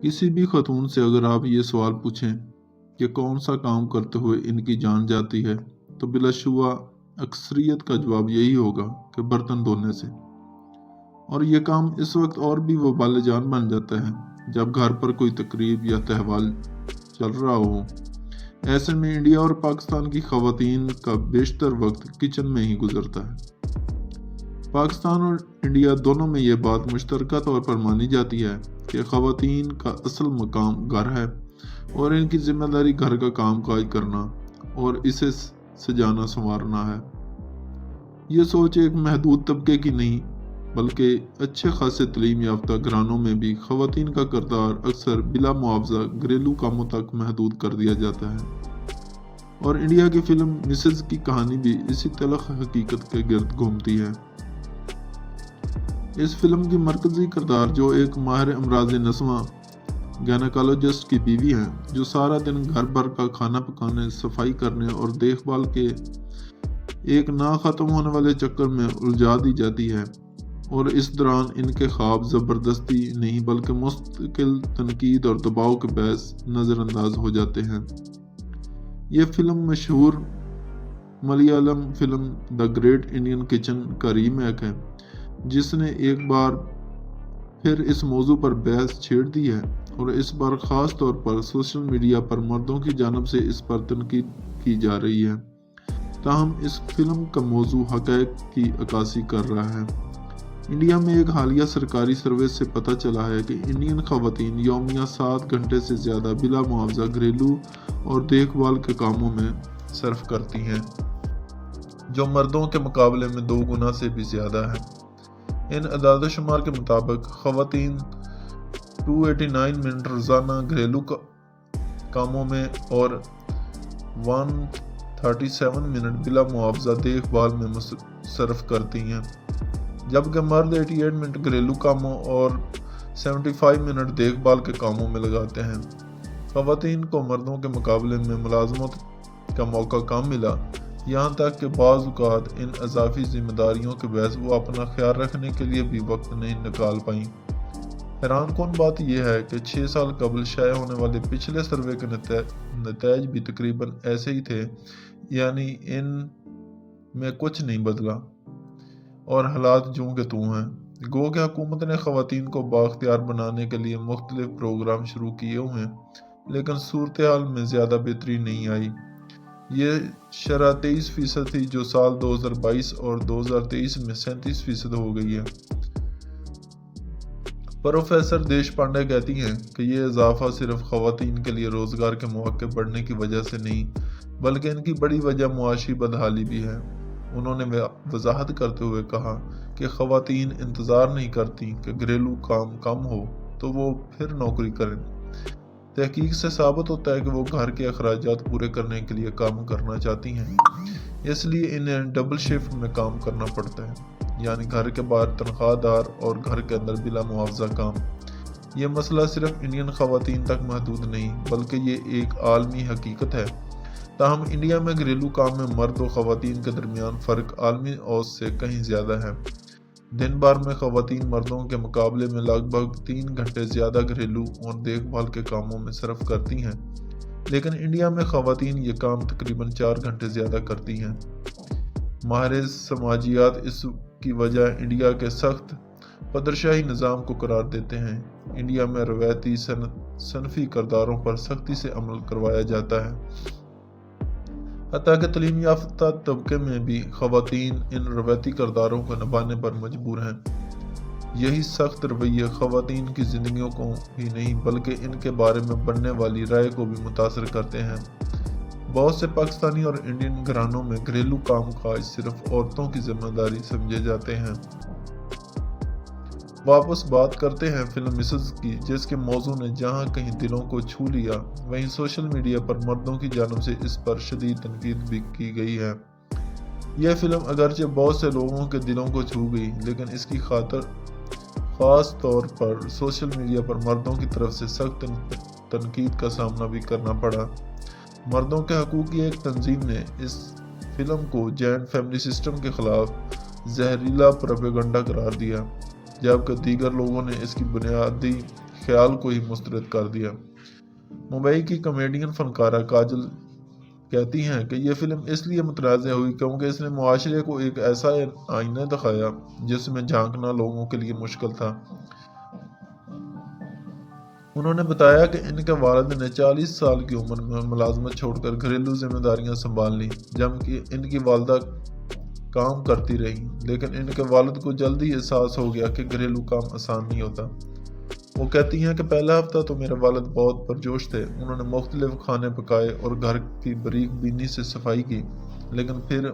کسی بھی خاتون سے اگر آپ یہ سوال پوچھیں کہ کون سا کام کرتے ہوئے ان کی جان جاتی ہے تو بلا شبہ اکثریت کا جواب یہی ہوگا کہ برتن دھونے سے۔ اور یہ کام اس وقت اور بھی وبال جان بن جاتا ہے جب گھر پر کوئی تقریب یا تہوار چل رہا ہو۔ ایسے میں انڈیا اور پاکستان کی خواتین کا بیشتر وقت کچن میں ہی گزرتا ہے۔ پاکستان اور انڈیا دونوں میں یہ بات مشترکہ طور پر مانی جاتی ہے کہ خواتین کا اصل مقام گھر ہے اور ان کی ذمہ داری گھر کا کام کاج کرنا اور اسے سجانا سنوارنا ہے۔ یہ سوچ ایک محدود طبقے کی نہیں بلکہ اچھے خاصے تعلیم یافتہ گھرانوں میں بھی خواتین کا کردار اکثر بلا معاوضہ گھریلو کاموں تک محدود کر دیا جاتا ہے۔ اور انڈیا کی فلم مسز کی کہانی بھی اسی تلخ حقیقت کے گرد گھومتی ہے۔ اس فلم کی مرکزی کردار جو ایک ماہر امراض نسواں گینیکالوجسٹ کی بیوی ہیں جو سارا دن گھر بھر کا کھانا پکانے، صفائی کرنے اور دیکھ بھال کے ایک نہ ختم ہونے والے چکر میں الجھا دی جاتی ہے، اور اس دوران ان کے خواب زبردستی نہیں بلکہ مستقل تنقید اور دباؤ کے باعث نظر انداز ہو جاتے ہیں۔ یہ فلم مشہور Malayalam film the great Indian kitchen کا ریمیک ہے جس نے ایک بار پھر اس موضوع پر بحث چھیڑ دی ہے اور اس بار خاص طور پر سوشل میڈیا پر مردوں کی جانب سے اس پر تنقید کی جا رہی ہے۔ تاہم اس فلم کا موضوع حقائق کی عکاسی کر رہا ہے۔ انڈیا میں ایک حالیہ سرکاری سروے سے پتہ چلا ہے کہ انڈین خواتین یومیہ 7 گھنٹے سے زیادہ بلا معاوضہ گھریلو اور دیکھ بھال کے کاموں میں صرف کرتی ہیں، جو مردوں کے مقابلے میں 2 گنا سے بھی زیادہ ہے۔ ان اعداد و شمار کے مطابق خواتین 289 منٹ روزانہ گھریلو کاموں میں اور 137 منٹ بلا معاوضہ دیکھ بھال میں صرف کرتی ہیں، جبکہ مرد 88 منٹ گھریلو کاموں اور 75 منٹ دیکھ بھال کے کاموں میں لگاتے ہیں۔ خواتین کو مردوں کے مقابلے میں ملازمت کا موقع کم ملا، یہاں تک کہ بعض اوقات ان اضافی ذمہ داریوں کے باعث وہ اپنا خیال رکھنے کے لیے بھی وقت نہیں نکال پائیں۔ حیران کن بات یہ ہے کہ 6 سال قبل شائع ہونے والے پچھلے سروے کے نتائج بھی تقریباً ایسے ہی تھے، یعنی ان میں کچھ نہیں بدلا اور حالات جوں کے توں ہیں۔ گو کہ حکومت نے خواتین کو بااختیار بنانے کے لیے مختلف پروگرام شروع کیے ہوئے لیکن صورتحال میں زیادہ بہتری نہیں آئی۔ یہ شرح 23% تھی جو سال 2022 اور 2023 میں 37% ہو گئی ہے۔ پروفیسر دیش پانڈے کہتی ہیں کہ یہ اضافہ صرف خواتین کے لیے روزگار کے مواقع بڑھنے کی وجہ سے نہیں بلکہ ان کی بڑی وجہ معاشی بدحالی بھی ہے۔ انہوں نے وضاحت کرتے ہوئے کہا کہ خواتین انتظار نہیں کرتی کہ گھریلو کام کم ہو تو وہ پھر نوکری کریں۔ تحقیق سے ثابت ہوتا ہے کہ وہ گھر کے اخراجات پورے کرنے کے لیے کام کرنا چاہتی ہیں، اس لیے انہیں ڈبل شفٹ میں کام کرنا پڑتا ہے، یعنی گھر کے باہر تنخواہ دار اور گھر کے اندر بلا معاوضہ کام۔ یہ مسئلہ صرف انڈین خواتین تک محدود نہیں بلکہ یہ ایک عالمی حقیقت ہے۔ تاہم انڈیا میں گھریلو کام میں مرد و خواتین کے درمیان فرق عالمی اوسط سے کہیں زیادہ ہے۔ دن بھر میں خواتین مردوں کے مقابلے میں لگ بھگ 3 گھنٹے زیادہ گھریلو اور دیکھ بھال کے کاموں میں صرف کرتی ہیں، لیکن انڈیا میں خواتین یہ کام تقریباً 4 گھنٹے زیادہ کرتی ہیں۔ ماہر سماجیات اس کی وجہ انڈیا کے سخت پدرشاہی نظام کو قرار دیتے ہیں۔ انڈیا میں روایتی صنفی کرداروں پر سختی سے عمل کروایا جاتا ہے، حتیٰ کہ تعلیم یافتہ طبقے میں بھی خواتین ان روایتی کرداروں کو نبھانے پر مجبور ہیں۔ یہی سخت رویے خواتین کی زندگیوں کو ہی نہیں بلکہ ان کے بارے میں بننے والی رائے کو بھی متاثر کرتے ہیں۔ بہت سے پاکستانی اور انڈین گھرانوں میں گھریلو کام کاج صرف عورتوں کی ذمہ داری سمجھے جاتے ہیں۔ واپس بات کرتے ہیں فلم مسز کی، جس کے موضوع نے جہاں کہیں دلوں کو چھو لیا وہیں سوشل میڈیا پر مردوں کی جانب سے اس پر شدید تنقید بھی کی گئی ہے۔ یہ فلم اگرچہ بہت سے لوگوں کے دلوں کو چھو گئی لیکن اس کی خاص طور پر سوشل میڈیا پر مردوں کی طرف سے سخت تنقید کا سامنا بھی کرنا پڑا۔ مردوں کے حقوق کی ایک تنظیم نے اس فلم کو جینٹ فیملی سسٹم کے خلاف زہریلا پروپیگنڈا قرار دیا، جبکہ دیگر لوگوں نے اس کی بنیادی خیال کو ہی مسترد کر دیا۔ ممبئی کی کامیڈین فنکارہ کاجل کہتی ہیں کہ یہ فلم اس لیے متنازع ہوئی کیونکہ اس نے معاشرے کو ایک ایسا آئینہ دکھایا جس میں جھانکنا لوگوں کے لیے مشکل تھا۔ انہوں نے بتایا کہ ان کے والد نے 40 سال کی عمر میں ملازمت چھوڑ کر گھریلو ذمہ داریاں سنبھال لیں، جبکہ ان کی والدہ کام کرتی رہیں، لیکن ان کے والد کو جلدی احساس ہو گیا کہ گھریلو کام آسان نہیں ہوتا۔ وہ کہتی ہیں کہ پہلا ہفتہ تو میرے والد بہت پرجوش تھے، انہوں نے مختلف کھانے پکائے اور گھر کی باریک بینی سے صفائی کی، لیکن پھر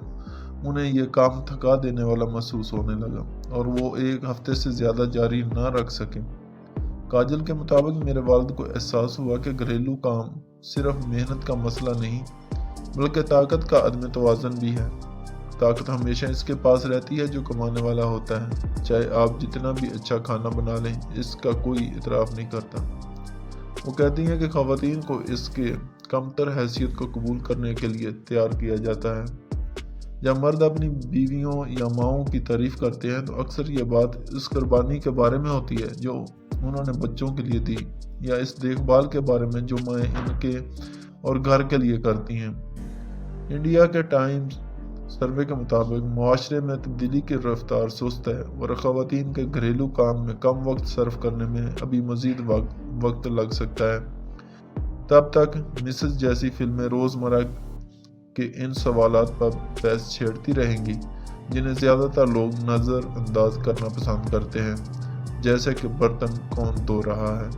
انہیں یہ کام تھکا دینے والا محسوس ہونے لگا اور وہ ایک ہفتے سے زیادہ جاری نہ رکھ سکے۔ کاجل کے مطابق میرے والد کو احساس ہوا کہ گھریلو کام صرف محنت کا مسئلہ نہیں بلکہ طاقت کا عدم توازن بھی ہے۔ طاقت ہمیشہ اس کے پاس رہتی ہے جو کمانے والا ہوتا ہے، چاہے آپ جتنا بھی اچھا کھانا بنا لیں، اس کا کوئی اعتراف نہیں کرتا۔ وہ کہتی ہیں کہ خواتین کو اس کے کمتر حیثیت کو قبول کرنے کے لیے تیار کیا جاتا ہے۔ جب مرد اپنی بیویوں یا ماؤں کی تعریف کرتے ہیں تو اکثر یہ بات اس قربانی کے بارے میں ہوتی ہے جو انہوں نے بچوں کے لیے دی، یا اس دیکھ بھال کے بارے میں جو مائیں ان کے اور گھر کے لیے کرتی ہیں۔ انڈیا کے ٹائمز سروے کے مطابق معاشرے میں تبدیلی کی رفتار سست ہے اور خواتین کے گھریلو کام میں کم وقت صرف کرنے میں ابھی مزید وقت لگ سکتا ہے۔ تب تک مسز جیسی فلمیں روزمرہ کے ان سوالات پر بحث چھیڑتی رہیں گی جنہیں زیادہ تر لوگ نظر انداز کرنا پسند کرتے ہیں، جیسے کہ برتن کون دھو رہا ہے۔